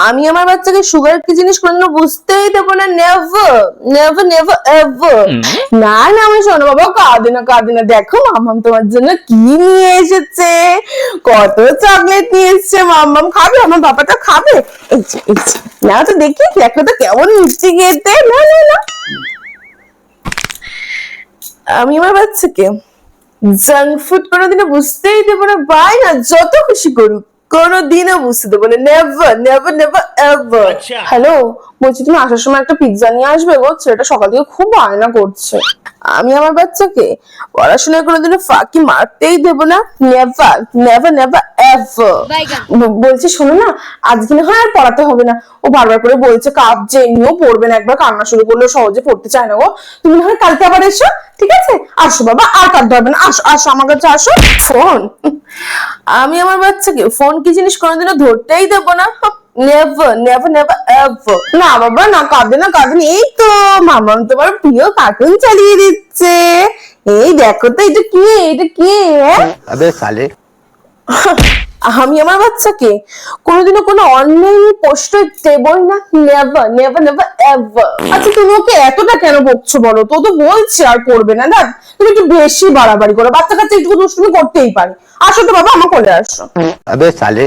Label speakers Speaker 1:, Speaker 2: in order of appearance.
Speaker 1: আমি আমার বাচ্চাকে সুগার কি জিনিস কোনোদিনও বুঝতেই দেবো না, নেভার নেভার নেভার এভার। না না আমার শোনো বাবা, কাঁদে না, দেখো মাম্মাম তোমার জন্য কি নিয়ে এসেছে, কত চকলেট নিয়ে এসেছে। মাম্মাম খাবে, আমার বাবাটা খাবে। এই যে, না তো দেখি, দেখো তো কেমন মিষ্টি খেতে। না না না, আমি আমার বাচ্চাকে জাঙ্ক ফুড কোনোদিনও বুঝতেই দেবো না, না যত খুশি করুক কোনোদিনও বুঝতে দেবো না, never never never ever. Hello, বলছি তুমি আসার সময় একটা পিৎজা নিয়ে আসবে গো, ছেলেটা সকাল থেকে খুব বায়না করছে। আমি আমার বাচ্চাকে পড়াশোনায় কোনোদিনও ফাঁকি মারতেই দেবো না, নেভার নেভার নেভার এভার। বলছি শোনো না, আজকে না হয় আর পড়াতে হবে না, ও বারবার করে বলছে কাঁদছে, এমনিও পড়বে না, একবার কান্না শুরু করলে সহজে পড়তে চায় না গো। তুমি না হয় কালকে আবার এসো, ঠিক আছে? আসো বাবা, আর কাঁদতে হবে না, আসো আসো আমার কাছে আসো। ফোন, আমি আমার বাচ্চাকে ফোন কি জিনিস কোনোদিনও ধরতেই দেবো না, নেভার নেভার নেভার এভার। না বাবা না, কাঁদে না। এই তো মামাম তোমার প্রিয় কার্টুন চালিয়ে দিচ্ছে, এই দেখো তো, এটা কি, এটা কি?
Speaker 2: अबे साले।
Speaker 1: আমি আমার বাচ্চাকে কোনোদিনও কোনো অন্যায় প্রশ্রয় দেবই না, নেভার নেভার নেভার এভার। আচ্ছা তুমি ওকে এতটা কেন বকছো বলো তো? ও তো বলছে আর করবে না। না তুমি একটু বেশি বাড়াবাড়ি করো, বাচ্চা কাচ্চা একটু দুষ্টুমি করতেই পারে। আসো তো বাবা, আমার কোলে আসো।
Speaker 2: अबे साले।